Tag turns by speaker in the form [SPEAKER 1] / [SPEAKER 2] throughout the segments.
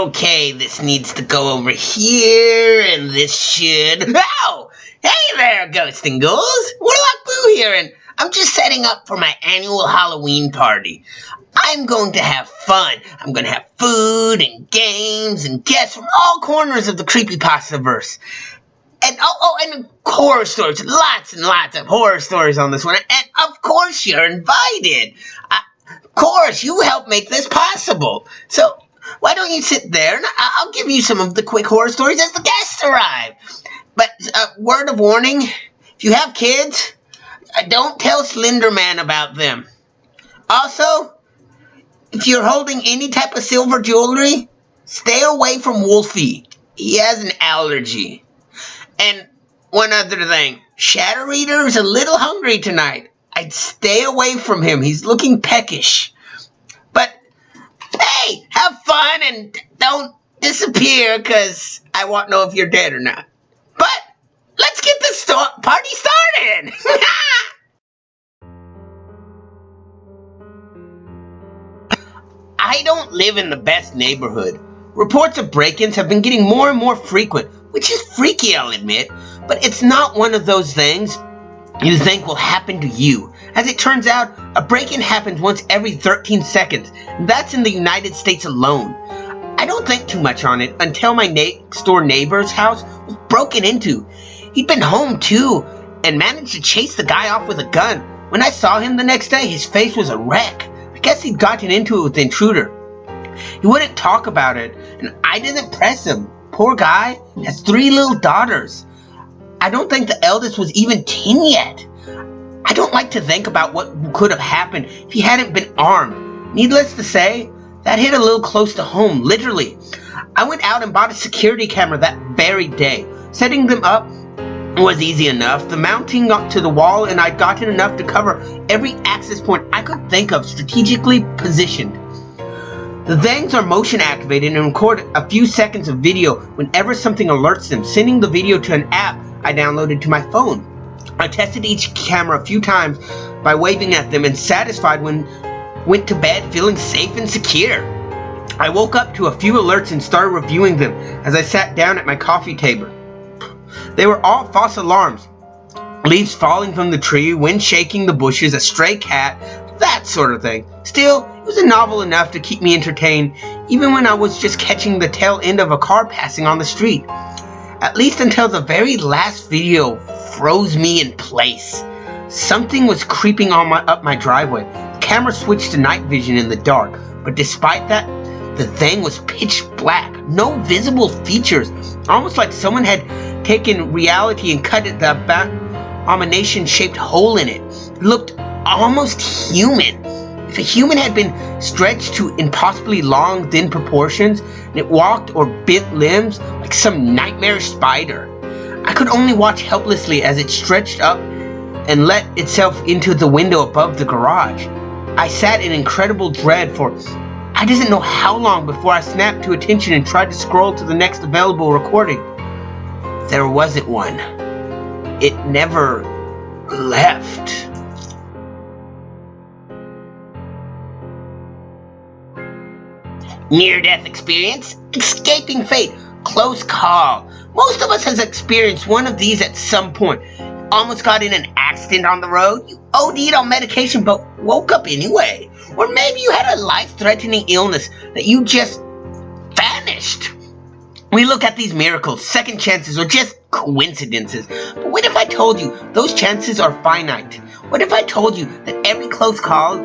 [SPEAKER 1] Okay, this needs to go over here, and this should... Oh! Hey there, ghosts and ghouls! Warlock Boo here, and I'm just setting up for my annual Halloween party. I'm going to have fun. I'm going to have food and games and guests from all corners of the creepypastaverse. And and horror stories. Lots and lots of horror stories on this one. And of course you're invited. Of course, you helped make this possible. So why don't you sit there and I'll give you some of the quick horror stories as the guests arrive. But word of warning, if you have kids, don't tell Slender Man about them. Also, if you're holding any type of silver jewelry, stay away from Wolfie. He has an allergy. And one other thing, Shadow Reader is a little hungry tonight. I'd stay away from him. He's looking peckish. But, hey, have fun and don't disappear, because I won't know if you're dead or not. But, let's get this party started! I don't live in the best neighborhood. Reports of break-ins have been getting more and more frequent, which is freaky, I'll admit, but it's not one of those things you think will happen to you. As it turns out, a break-in happens once every 13 seconds, and that's in the United States alone. I don't think too much on it until my next-door neighbor's house was broken into. He'd been home too, and managed to chase the guy off with a gun. When I saw him the next day, his face was a wreck. I guess he'd gotten into it with the intruder. He wouldn't talk about it, and I didn't press him. Poor guy has 3 little daughters. I don't think the eldest was even 10 yet. I don't like to think about what could have happened if he hadn't been armed. Needless to say, that hit a little close to home, literally. I went out and bought a security camera that very day. Setting them up was easy enough. The mounting up to the wall, and I'd gotten enough to cover every access point I could think of, strategically positioned. The things are motion activated and record a few seconds of video whenever something alerts them, sending the video to an app I downloaded to my phone. I tested each camera a few times by waving at them and satisfied when went to bed feeling safe and secure. I woke up to a few alerts and started reviewing them as I sat down at my coffee table. They were all false alarms. Leaves falling from the tree, wind shaking the bushes, a stray cat, that sort of thing. Still, it was novel enough to keep me entertained, even when I was just catching the tail end of a car passing on the street. At least until the very last video froze me in place. Something was creeping up my driveway. The camera switched to night vision in the dark, but despite that, the thing was pitch black. No visible features. Almost like someone had taken reality and cut it the abomination-shaped hole in it. It looked almost human. If a human had been stretched to impossibly long, thin proportions, and it walked or bent limbs like some nightmarish spider. I could only watch helplessly as it stretched up and let itself into the window above the garage. I sat in incredible dread for I didn't know how long before I snapped to attention and tried to scroll to the next available recording. There wasn't one. It never left. Near-death experience, escaping fate, close call. Most of us has experienced one of these at some point. Almost got in an accident on the road, you OD'd on medication but woke up anyway. Or maybe you had a life-threatening illness that you just vanished. We look at these miracles, second chances, or just coincidences. But what if I told you those chances are finite? What if I told you that every close call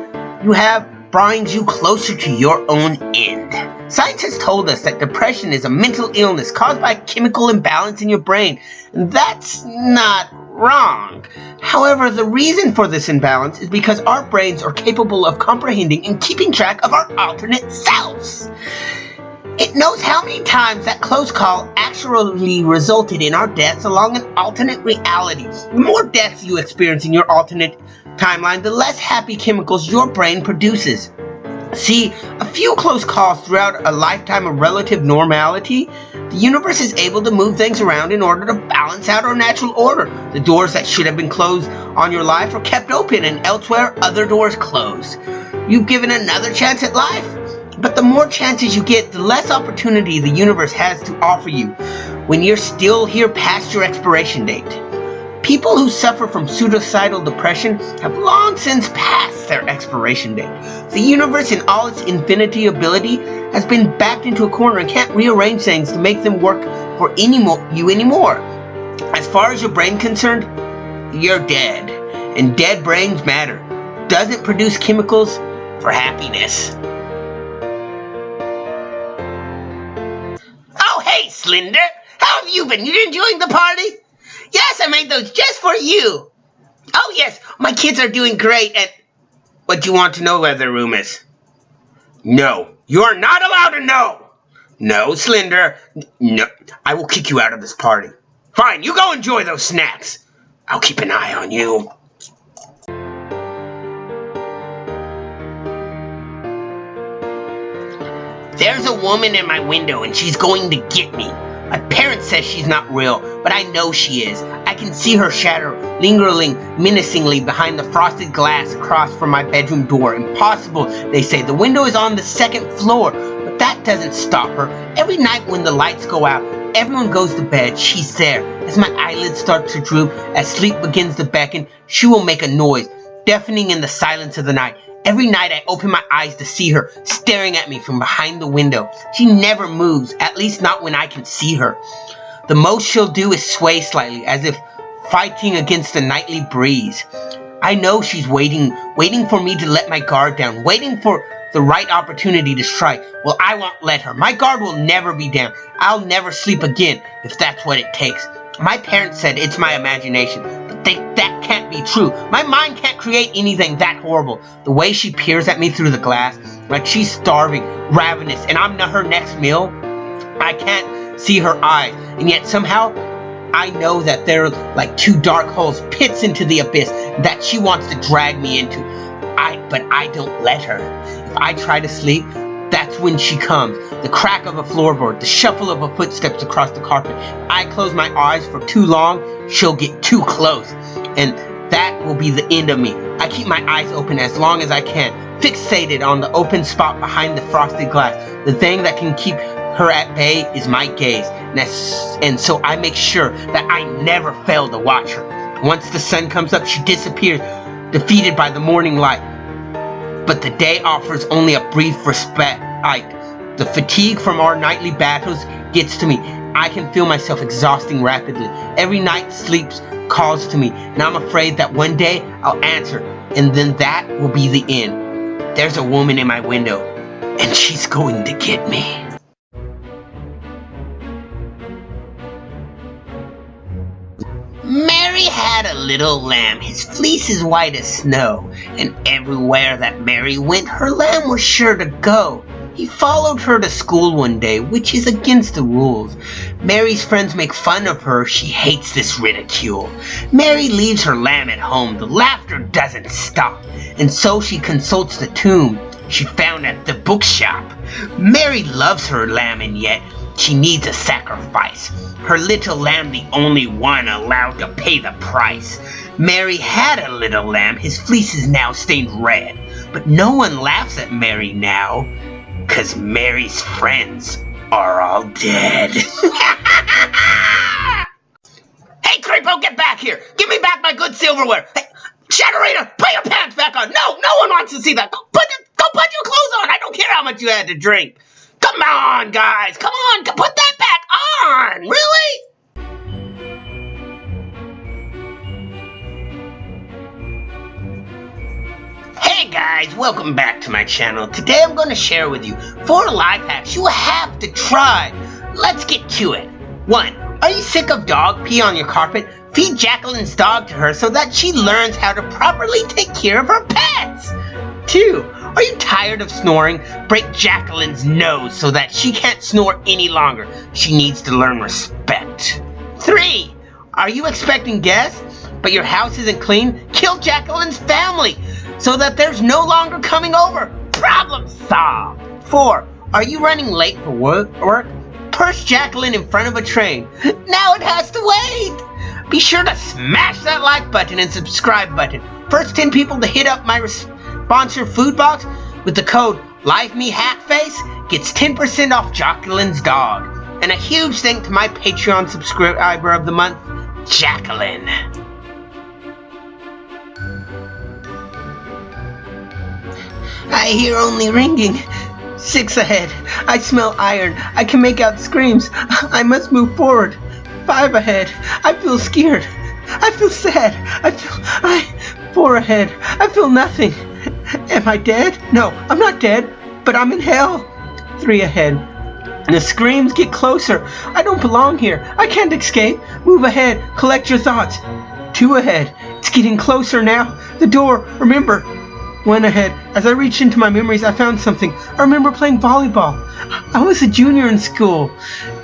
[SPEAKER 1] you have brings you closer to your own end? Science has told us that depression is a mental illness caused by a chemical imbalance in your brain, and that's not wrong. However, the reason for this imbalance is because our brains are capable of comprehending and keeping track of our alternate selves. It knows how many times that close call actually resulted in our deaths along an alternate reality. The more deaths you experience in your alternate timeline, the less happy chemicals your brain produces. See, a few close calls throughout a lifetime of relative normality, the universe is able to move things around in order to balance out our natural order. The doors that should have been closed on your life are kept open, and elsewhere, other doors close. You've given another chance at life. But the more chances you get, the less opportunity the universe has to offer you when you're still here past your expiration date. People who suffer from suicidal depression have long since passed their expiration date. The universe, in all its infinity ability, has been backed into a corner and can't rearrange things to make them work for you anymore. As far as your brain concerned, you're dead. And dead brains matter. Doesn't produce chemicals for happiness. Oh, hey, Slender! How have you been? You enjoying the party? Yes, I made those just for you. Oh, yes, my kids are doing great and... What do you want to know where their room is? No, you're not allowed to know. No, Slender. No, I will kick you out of this party. Fine, you go enjoy those snacks. I'll keep an eye on you. There's a woman in my window and she's going to get me. My parents says she's not real, but I know she is. I can see her shadow lingering menacingly behind the frosted glass across from my bedroom door. Impossible, they say. The window is on the second floor, but that doesn't stop her. Every night when the lights go out, everyone goes to bed, she's there. As my eyelids start to droop, as sleep begins to beckon, she will make a noise, deafening in the silence of the night. Every night I open my eyes to see her, staring at me from behind the window. She never moves, at least not when I can see her. The most she'll do is sway slightly, as if fighting against the nightly breeze. I know she's waiting for me to let my guard down, waiting for the right opportunity to strike. Well, I won't let her. My guard will never be down. I'll never sleep again, if that's what it takes. My parents said it's my imagination, but that can't be true. My mind can't create anything that horrible. The way she peers at me through the glass, like she's starving, ravenous, and I'm not her next meal. I can't see her eyes, and yet somehow I know that they're like two dark holes, pits into the abyss that she wants to drag me into. But I don't let her. If I try to sleep, that's when she comes. The crack of a floorboard, the shuffle of her footsteps across the carpet. I close my eyes for too long, she'll get too close. And that will be the end of me. I keep my eyes open as long as I can, fixated on the open spot behind the frosted glass. The thing that can keep her at bay is my gaze. And so I make sure that I never fail to watch her. Once the sun comes up, she disappears, defeated by the morning light. But the day offers only a brief respite. The fatigue from our nightly battles gets to me. I can feel myself exhausting rapidly. Every night sleep calls to me, and I'm afraid that one day I'll answer, and then that will be the end. There's a woman in my window, and she's going to get me. Mary had a little lamb, his fleece is white as snow, and everywhere that Mary went, her lamb was sure to go. He followed her to school one day, which is against the rules. Mary's friends make fun of her, she hates this ridicule. Mary leaves her lamb at home, the laughter doesn't stop, and so she consults the tomb she found at the bookshop. Mary loves her lamb, and yet she needs a sacrifice. Her little lamb, the only one allowed to pay the price. Mary had a little lamb, his fleece is now stained red. But no one laughs at Mary now, 'cause Mary's friends are all dead. Hey, Creepo, get back here! Give me back my good silverware! Hey, Frederator, put your pants back on! No one wants to see that! Go put your clothes on! I don't care how much you had to drink! Come on, guys! Come on! Put that back on! Really? Hey guys, welcome back to my channel. Today I'm going to share with you 4 life hacks you have to try. Let's get to it. 1. Are you sick of dog pee on your carpet? Feed Jacqueline's dog to her so that she learns how to properly take care of her pets. 2. Are you tired of snoring? Break Jacqueline's nose so that she can't snore any longer. She needs to learn respect. 3. Are you expecting guests, but your house isn't clean? Kill Jacqueline's family so that there's no longer coming over. Problem solved. 4. Are you running late for work? Push Jacqueline in front of a train. Now it has to wait. Be sure to smash that like button and subscribe button. First 10 people to hit up my sponsor food box with the code Live Me Hackface gets 10% off Jacqueline's dog. And a huge thank to my Patreon subscriber of the month, Jacqueline. I hear only ringing. 6 ahead. I smell iron. I can make out screams. I must move forward. 5 ahead. I feel scared. I feel sad. 4 ahead. I feel nothing. Am I dead? No, I'm not dead, but I'm in hell. 3 ahead. The screams get closer. I don't belong here. I can't escape. Move ahead. Collect your thoughts. 2 ahead. It's getting closer now. The door. Remember. 1 ahead. As I reached into my memories, I found something. I remember playing volleyball. I was a junior in school.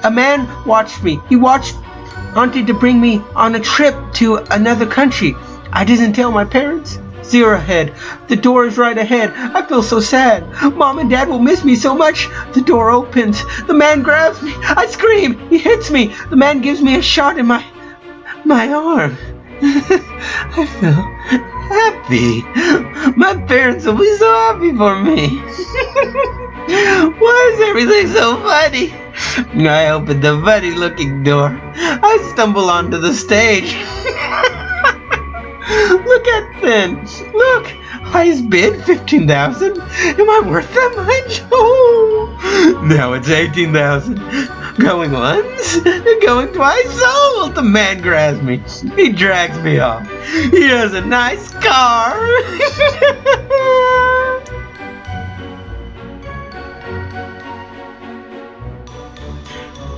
[SPEAKER 1] A man watched me. He wanted to bring me on a trip to another country. I didn't tell my parents. 0 ahead. The door is right ahead. I feel so sad. Mom and Dad will miss me so much. The door opens. The man grabs me. I scream. He hits me. The man gives me a shot in my arm. I feel happy. My parents will be so happy for me. Why is everything so funny? I open the funny looking door. I stumble onto the stage. Look at Finn. Look. Highest bid, 15,000. Am I worth that much? Oh. Now it's 18,000. Going once, going twice. Oh, the man grabs me. He drags me off. He has a nice car.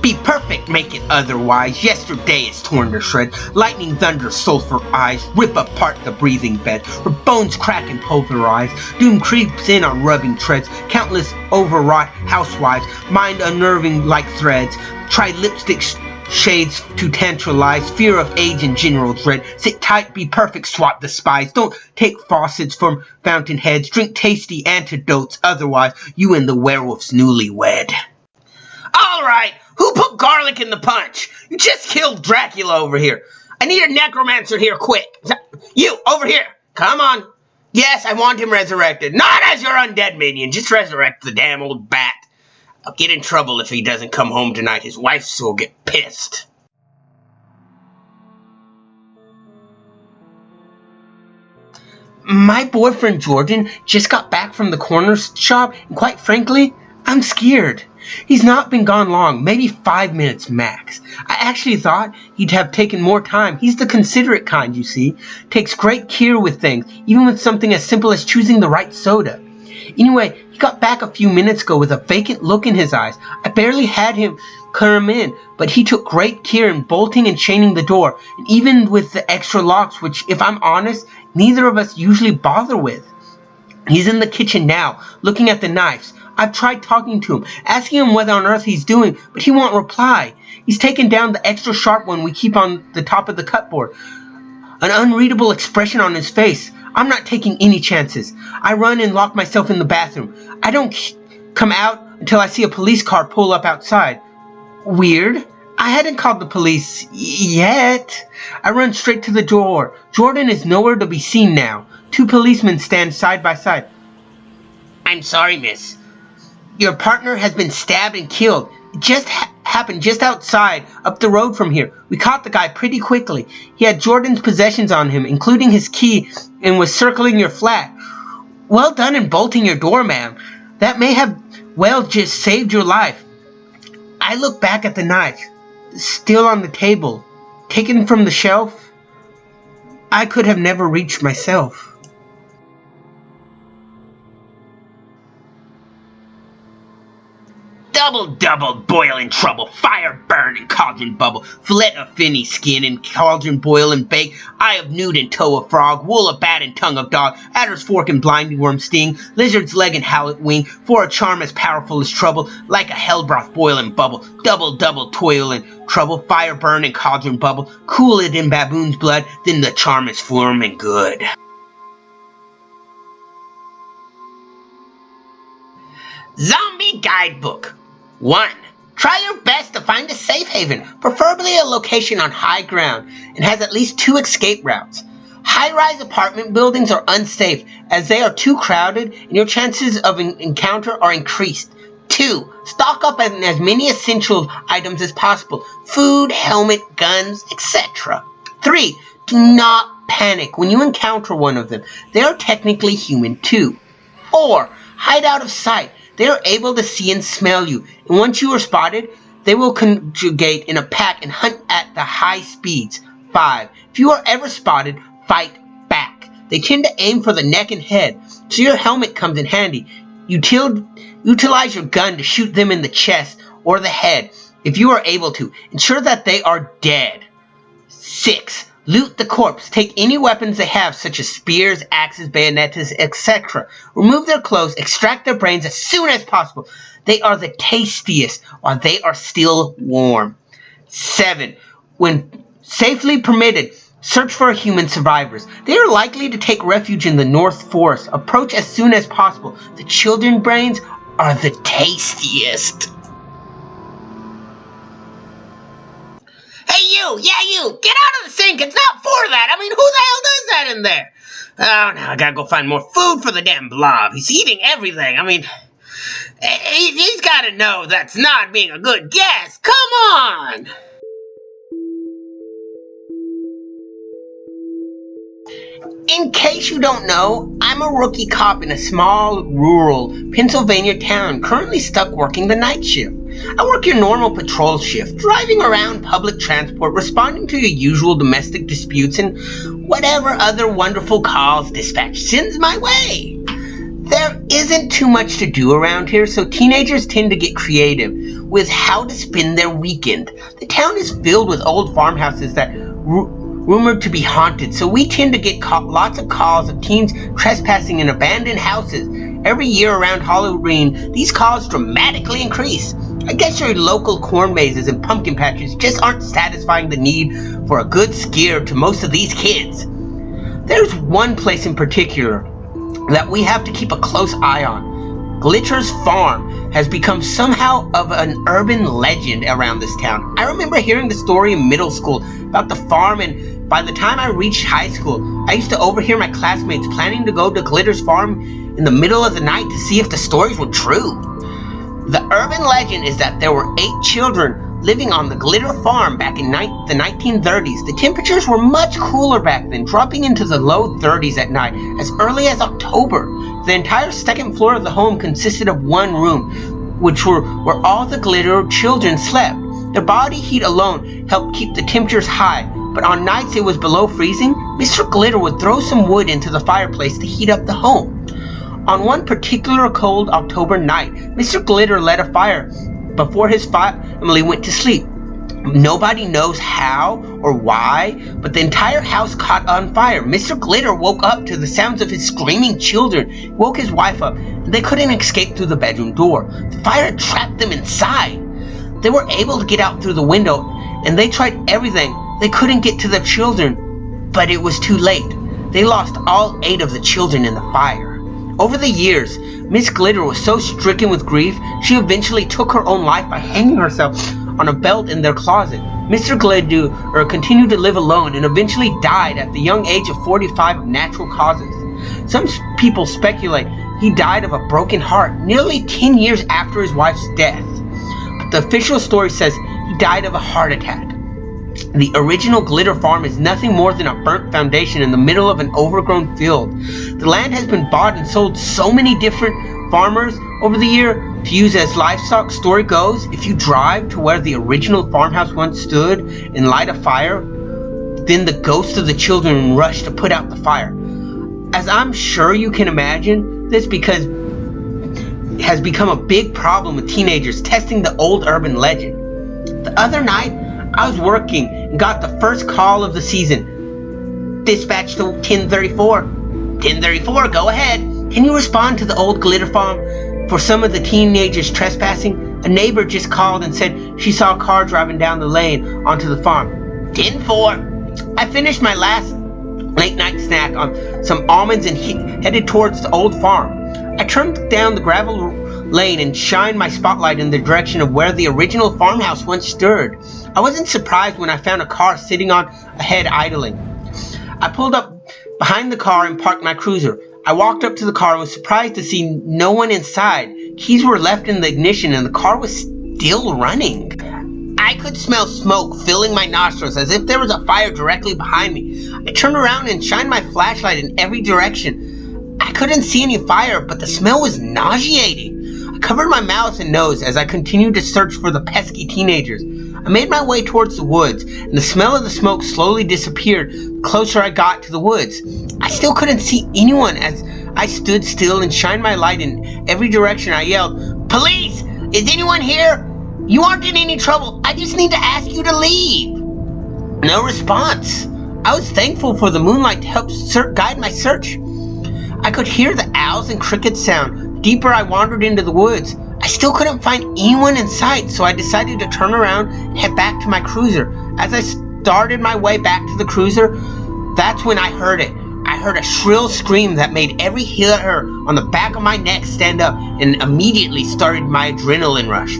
[SPEAKER 1] Be perfect, make it otherwise. Yesterday is torn to shreds. Lightning, thunder, sulfur eyes rip apart the breathing bed. Her bones crack and pulverize. Doom creeps in on rubbing treads. Countless overwrought housewives, mind unnerving like threads. Try lipstick shades to tantalize. Fear of age and general dread. Sit tight, be perfect, swat the spies. Don't take faucets from fountain heads. Drink tasty antidotes, otherwise you and the werewolf's newlywed. Alright, who put garlic in the punch? You just killed Dracula over here. I need a necromancer here quick. You, over here. Come on. Yes, I want him resurrected. Not as your undead minion. Just resurrect the damn old bat. I'll get in trouble if he doesn't come home tonight. His wife will get pissed. My boyfriend Jordan just got back from the corner shop, and quite frankly, I'm scared. He's not been gone long, maybe 5 minutes max. I actually thought he'd have taken more time. He's the considerate kind, you see. Takes great care with things, even with something as simple as choosing the right soda. Anyway, he got back a few minutes ago with a vacant look in his eyes. I barely had him come in, but he took great care in bolting and chaining the door, and even with the extra locks, which, if I'm honest, neither of us usually bother with. He's in the kitchen now, looking at the knives. I've tried talking to him, asking him what on earth he's doing, but he won't reply. He's taken down the extra sharp one we keep on the top of the cupboard. An unreadable expression on his face. I'm not taking any chances. I run and lock myself in the bathroom. I don't come out until I see a police car pull up outside. Weird. I hadn't called the police yet. I run straight to the door. Jordan is nowhere to be seen now. 2 policemen stand side by side. I'm sorry, miss. Your partner has been stabbed and killed. It just happened just outside, up the road from here. We caught the guy pretty quickly. He had Jordan's possessions on him, including his key, and was circling your flat. Well done in bolting your door, ma'am. That may have well just saved your life. I look back at the knife, still on the table, taken from the shelf. I could have never reached myself. Double, boil in trouble, fire burn and cauldron bubble, fillet of finny skin and cauldron boil and bake, eye of newt and toe of frog, wool of bat and tongue of dog, adder's fork and blinding worm sting, lizard's leg and howlet wing, for a charm as powerful as trouble, like a hell broth boil and bubble, double, toil and trouble, fire burn and cauldron bubble, cool it in baboon's blood, then the charm is firm and good. Zombie Guidebook. 1. Try your best to find a safe haven, preferably a location on high ground, and has at least 2 escape routes. High-rise apartment buildings are unsafe as they are too crowded and your chances of an encounter are increased. 2. Stock up on as many essential items as possible. Food, helmet, guns, etc. 3. Do not panic when you encounter one of them. They are technically human too. 4. Hide out of sight. They are able to see and smell you, and once you are spotted, they will conjugate in a pack and hunt at the high speeds. 5. If you are ever spotted, fight back. They tend to aim for the neck and head, so your helmet comes in handy. Utilize your gun to shoot them in the chest or the head if you are able to. Ensure that they are dead. 6. Loot the corpse. Take any weapons they have, such as spears, axes, bayonets, etc. Remove their clothes, extract their brains as soon as possible. They are the tastiest while they are still warm. 7. When safely permitted, search for human survivors. They are likely to take refuge in the North Forest. Approach as soon as possible. The children brains are the tastiest. Hey you! Yeah you! Get out of the sink! It's not for that! I mean, who the hell does that in there? Oh, now I gotta go find more food for the damn blob. He's eating everything. I mean, he's gotta know that's not being a good guest. Come on! In case you don't know, I'm a rookie cop in a small, rural Pennsylvania town, currently stuck working the night shift. I work your normal patrol shift, driving around public transport, responding to your usual domestic disputes and whatever other wonderful calls dispatch sends my way. There isn't too much to do around here, so teenagers tend to get creative with how to spend their weekend. The town is filled with old farmhouses that rumored to be haunted, so we tend to get lots of calls of teens trespassing in abandoned houses. Every year around Halloween, these calls dramatically increase. I guess your local corn mazes and pumpkin patches just aren't satisfying the need for a good scare to most of these kids. There's one place in particular that we have to keep a close eye on. Glitter's Farm has become somehow of an urban legend around this town. I remember hearing the story in middle school about the farm, and by the time I reached high school, I used to overhear my classmates planning to go to Glitter's Farm in the middle of the night to see if the stories were true. The urban legend is that there were 8 children living on the Glitter Farm back in the 1930s. The temperatures were much cooler back then, dropping into the low 30s at night as early as October. The entire second floor of the home consisted of one room, which were where all the Glitter children slept. Their body heat alone helped keep the temperatures high, but on nights it was below freezing, Mr. Glitter would throw some wood into the fireplace to heat up the home. On one particular cold October night, Mr. Glitter lit a fire before his family went to sleep. Nobody knows how or why, but the entire house caught on fire. Mr. Glitter woke up to the sounds of his screaming children, woke his wife up, and they couldn't escape through the bedroom door. The fire trapped them inside. They were able to get out through the window, and they tried everything. They couldn't get to the children, but it was too late. They lost all 8 of the children in the fire. Over the years, Miss Glitter was so stricken with grief, she eventually took her own life by hanging herself on a belt in their closet. Mr. Glitter continued to live alone and eventually died at the young age of 45 of natural causes. Some people speculate he died of a broken heart nearly 10 years after his wife's death, but the official story says he died of a heart attack. The original Glitter Farm is nothing more than a burnt foundation in the middle of an overgrown field. The land has been bought and sold so many different farmers over the year to use as livestock. Story goes, if you drive to where the original farmhouse once stood and light a fire, then the ghosts of the children rush to put out the fire. As I'm sure you can imagine, this because it has become a big problem with teenagers testing the old urban legend. The other night, I was working and got the first call of the season. Dispatch to 1034. 1034, go ahead. Can you respond to the old Glitter Farm for some of the teenagers trespassing? A neighbor just called and said she saw a car driving down the lane onto the farm. 10-4. I finished my last late night snack on some almonds and headed towards the old farm. I turned down the gravel lane and shined my spotlight in the direction of where the original farmhouse once stood. I wasn't surprised when I found a car sitting on ahead idling. I pulled up behind the car and parked my cruiser. I walked up to the car and was surprised to see no one inside. Keys were left in the ignition and the car was still running. I could smell smoke filling my nostrils as if there was a fire directly behind me. I turned around and shined my flashlight in every direction. I couldn't see any fire, but the smell was nauseating. I covered my mouth and nose as I continued to search for the pesky teenagers. I made my way towards the woods, and the smell of the smoke slowly disappeared the closer I got to the woods. I still couldn't see anyone as I stood still and shined my light in every direction. I yelled, "Police! Is anyone here? You aren't in any trouble. I just need to ask you to leave." No response. I was thankful for the moonlight to help guide my search. I could hear the owls and crickets sound. The deeper I wandered into the woods, I still couldn't find anyone in sight, so I decided to turn around and head back to my cruiser. As I started my way back to the cruiser, that's when I heard it. I heard a shrill scream that made every hair on the back of my neck stand up and immediately started my adrenaline rush.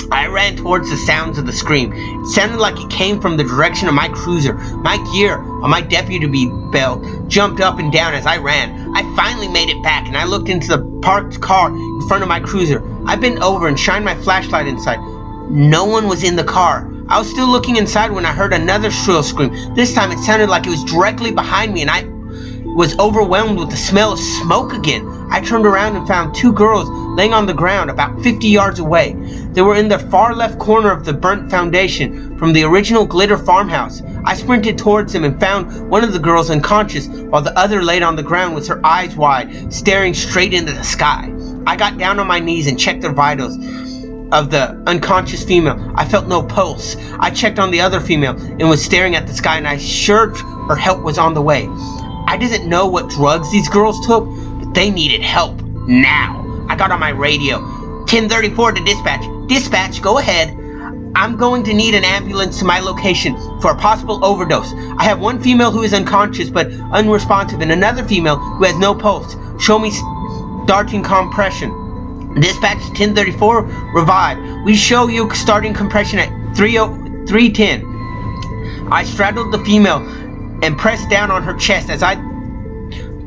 [SPEAKER 1] I ran towards the sounds of the scream. It sounded like it came from the direction of my cruiser. My gear on my deputy belt jumped up and down as I ran. I finally made it back and I looked into the parked car in front of my cruiser. I bent over and shined my flashlight inside. No one was in the car. I was still looking inside when I heard another shrill scream. This time it sounded like it was directly behind me and I was overwhelmed with the smell of smoke again. I turned around and found two girls laying on the ground about 50 yards away. They were in the far left corner of the burnt foundation from the original Glitter farmhouse. I sprinted towards them and found one of the girls unconscious while the other laid on the ground with her eyes wide, staring straight into the sky. I got down on my knees and checked the vitals of the unconscious female. I felt no pulse. I checked on the other female and was staring at the sky, and I assured her help was on the way. I didn't know what drugs these girls took, but they needed help now. I got on my radio. 1034 to dispatch. Dispatch, go ahead. I'm going to need an ambulance to my location for a possible overdose. I have one female who is unconscious but unresponsive and another female who has no pulse. Show me starting compression. Dispatch 1034, revive. We show you starting compression at 310. I straddled the female and pressed down on her chest as I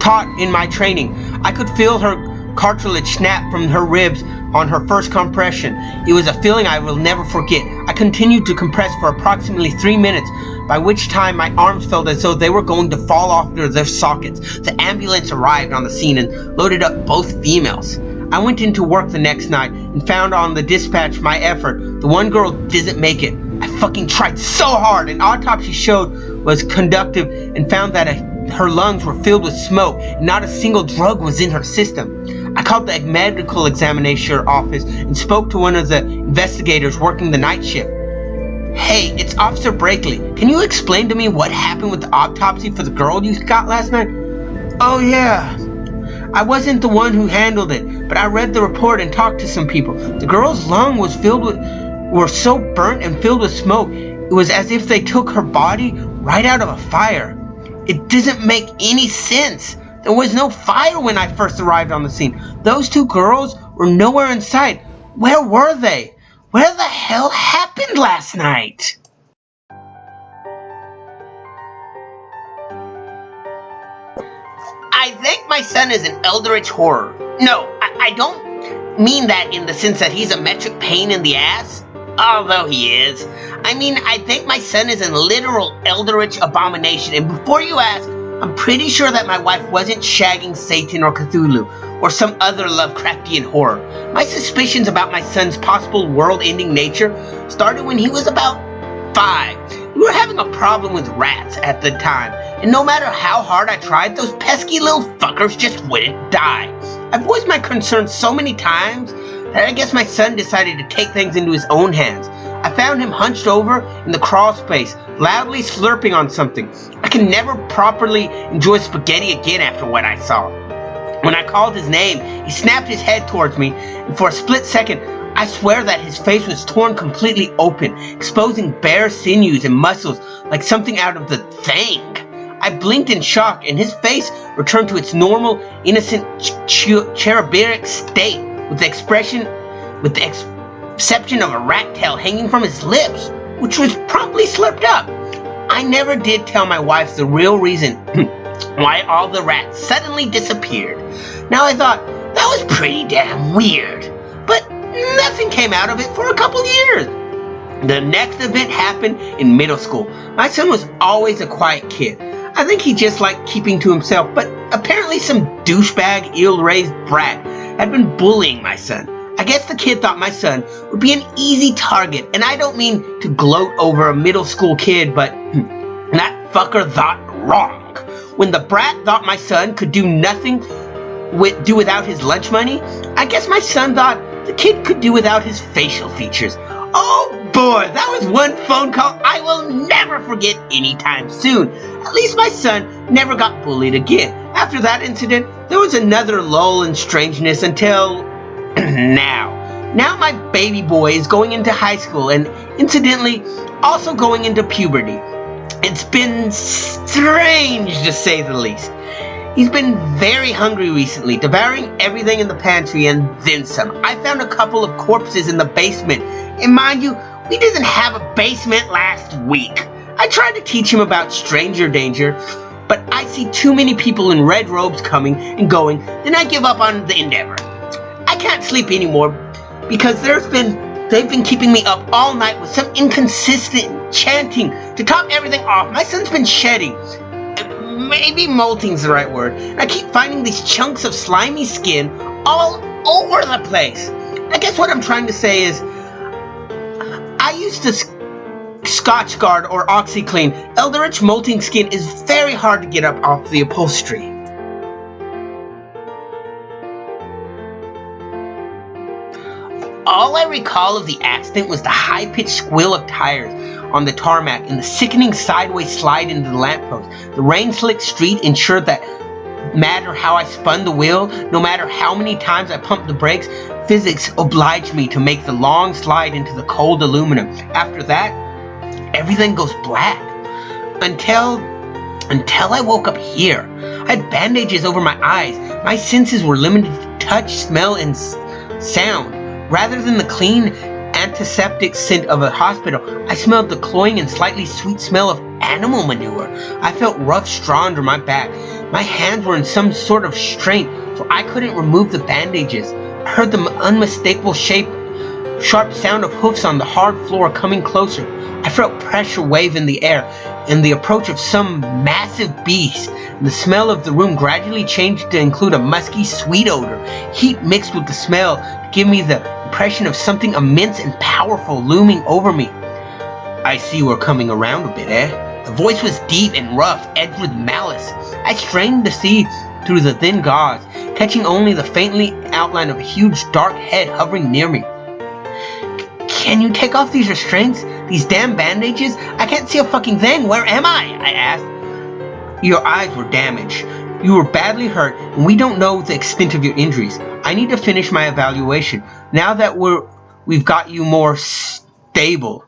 [SPEAKER 1] taught in my training. I could feel her cartilage snap from her ribs on her first compression. It was a feeling I will never forget. I continued to compress for approximately 3 minutes, by which time my arms felt as though they were going to fall off their sockets. The ambulance arrived on the scene and loaded up both females. I went into work the next night and found on the dispatch my effort. The one girl didn't make it. I fucking tried so hard. An autopsy showed was conductive and found that her lungs were filled with smoke and not a single drug was in her system. I called the medical examination office and spoke to one of the investigators working the night shift. "Hey, it's Officer Brakely. Can you explain to me what happened with the autopsy for the girl you got last night?" "Oh yeah. I wasn't the one who handled it, but I read the report and talked to some people. The girl's lung were so burnt and filled with smoke, it was as if they took her body right out of a fire. It doesn't make any sense. There was no fire when I first arrived on the scene. Those two girls were nowhere in sight. Where were they? Where the hell happened last night?" I think my son is an eldritch horror. No, I don't mean that in the sense that he's a metric pain in the ass, although he is. I mean, I think my son is a literal eldritch abomination, and before you ask, I'm pretty sure that my wife wasn't shagging Satan or Cthulhu, or some other Lovecraftian horror. My suspicions about my son's possible world-ending nature started when he was about 5. We were having a problem with rats at the time, and no matter how hard I tried, those pesky little fuckers just wouldn't die. I've voiced my concerns so many times that I guess my son decided to take things into his own hands. I found him hunched over in the crawl space, loudly slurping on something. I can never properly enjoy spaghetti again after what I saw. When I called his name, he snapped his head towards me, and for a split second, I swear that his face was torn completely open, exposing bare sinews and muscles like something out of The Thing. I blinked in shock, and his face returned to its normal, innocent, cherubic state, with the exception of a rat tail hanging from his lips, which was promptly slurped up. I never did tell my wife the real reason why all the rats suddenly disappeared. Now I thought, that was pretty damn weird. But nothing came out of it for a couple years. The next event happened in middle school. My son was always a quiet kid. I think he just liked keeping to himself, but apparently some douchebag, ill-raised brat had been bullying my son. I guess the kid thought my son would be an easy target, and I don't mean to gloat over a middle school kid, but that fucker thought wrong. When the brat thought my son could do nothing do without his lunch money, I guess my son thought the kid could do without his facial features. Oh boy, that was one phone call I will never forget anytime soon. At least my son never got bullied again. After that incident, there was another lull in strangeness until now. Now my baby boy is going into high school and incidentally also going into puberty. It's been strange to say the least. He's been very hungry recently, devouring everything in the pantry and then some. I found a couple of corpses in the basement. And mind you, we didn't have a basement last week. I tried to teach him about stranger danger, but I see too many people in red robes coming and going, then I give up on the endeavor. I can't sleep anymore because they've been keeping me up all night with some inconsistent chanting. To top everything off, my son's been shedding. Maybe molting's the right word. I keep finding these chunks of slimy skin all over the place. I guess what I'm trying to say is, I used to Scotch Guard or OxyClean. Eldritch molting skin is very hard to get up off the upholstery. All I recall of the accident was the high-pitched squeal of tires on the tarmac and the sickening sideways slide into the lamppost. The rain-slicked street ensured that no matter how I spun the wheel, no matter how many times I pumped the brakes, physics obliged me to make the long slide into the cold aluminum. After that, everything goes black. Until I woke up here. I had bandages over my eyes. My senses were limited to touch, smell, and sound. Rather than the clean antiseptic scent of a hospital, I smelled the cloying and slightly sweet smell of animal manure. I felt rough straw under my back. My hands were in some sort of strain, so I couldn't remove the bandages. I heard the unmistakable sharp sound of hoofs on the hard floor coming closer. I felt pressure wave in the air and the approach of some massive beast. The smell of the room gradually changed to include a musky, sweet odor. Heat mixed with the smell to give me the impression of something immense and powerful looming over me. I see we're coming around a bit, eh? The voice was deep and rough, edged with malice. I strained to see through the thin gauze, catching only the faintly outline of a huge dark head hovering near me. Can you take off these restraints? These damn bandages? I can't see a fucking thing. Where am I asked. Your eyes were damaged. You were badly hurt, and we don't know the extent of your injuries. I need to finish my evaluation. Now that we've got you more stable.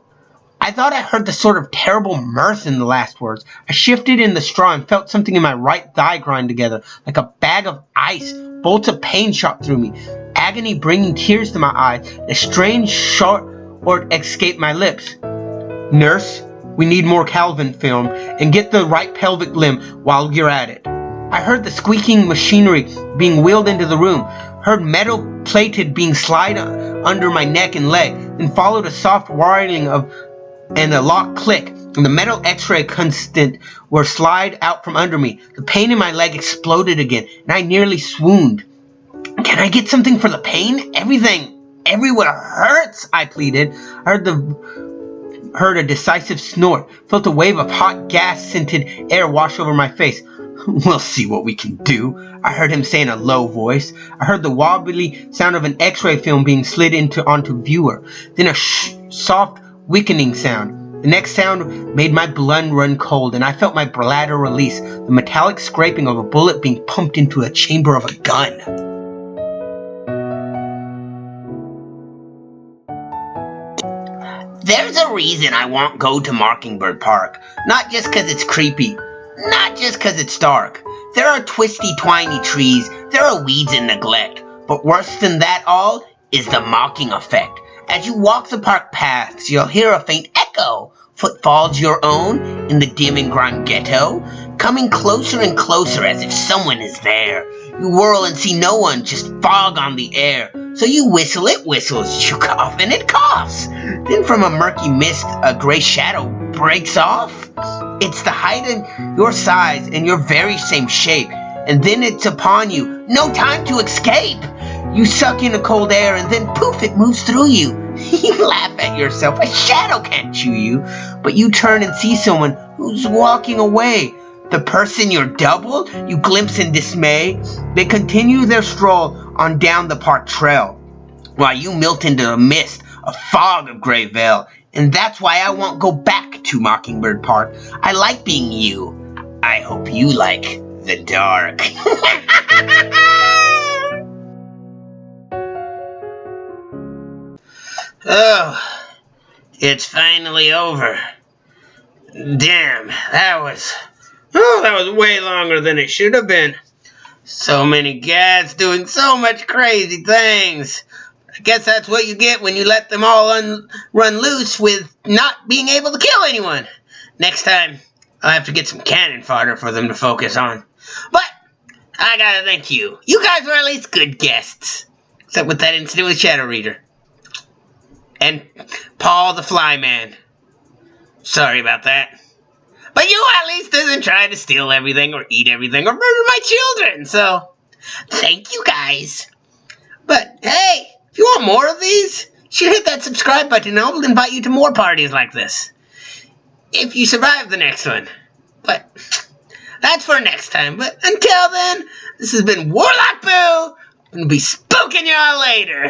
[SPEAKER 1] I thought I heard the sort of terrible mirth in the last words. I shifted in the straw and felt something in my right thigh grind together, like a bag of ice. Bolts of pain shot through me, agony bringing tears to my eyes. A strange short word escaped my lips. Nurse, we need more Calvin film, and get the right pelvic limb while you're at it. I heard the squeaking machinery being wheeled into the room, heard metal plated being slid under my neck and leg, then followed a soft whirling and a lock click, and the metal x-ray constant were slid out from under me. The pain in my leg exploded again, and I nearly swooned. Can I get something for the pain? Everything everywhere hurts, I pleaded. I heard a decisive snort, felt a wave of hot gas-scented air wash over my face. We'll see what we can do, I heard him say in a low voice. I heard the wobbly sound of an x-ray film being slid onto viewer, then a soft weakening sound. The next sound made my blood run cold, and I felt my bladder release, the metallic scraping of a bullet being pumped into a chamber of a gun. There's a reason I won't go to Mockingbird Park. Not just 'cause it's creepy. Not just 'cause it's dark. There are twisty, twiny trees. There are weeds and neglect. But worse than that all is the mocking effect. As you walk the park paths, you'll hear a faint echo. Footfalls your own in the dim and grime ghetto. coming closer and closer as if someone is there. You whirl and see no one, just fog on the air. So you whistle, it whistles, you cough, and it coughs. Then from a murky mist, a gray shadow breaks off. It's the height and your size and your very same shape. And then it's upon you. No time to escape. You suck in the cold air and then poof, it moves through you. You laugh at yourself. A shadow can't chew you. But you turn and see someone who's walking away. The person you're doubled, you glimpse in dismay. They continue their stroll on down the park trail, while you melt into the mist, a fog of gray veil. And that's why I won't go back to Mockingbird Park. I like being you. I hope you like the dark. Oh, it's finally over. Damn, that was way longer than it should have been. So many gads doing so much crazy things. I guess that's what you get when you let them all run loose with not being able to kill anyone. Next time, I'll have to get some cannon fodder for them to focus on. But I gotta thank you. You guys were at least good guests. Except with that incident with Shadow Reader. And Paul the Flyman. Sorry about that. But you at least didn't try to steal everything or eat everything or murder my children. So, thank you guys. But hey, if you want more of these, you should hit that subscribe button and I'll invite you to more parties like this. If you survive the next one. But that's for next time. But until then, this has been Warlock Boo. I'm going to be spooking y'all later.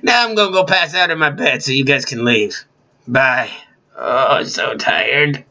[SPEAKER 1] Now I'm going to go pass out in my bed so you guys can leave. Bye. Oh, I'm so tired.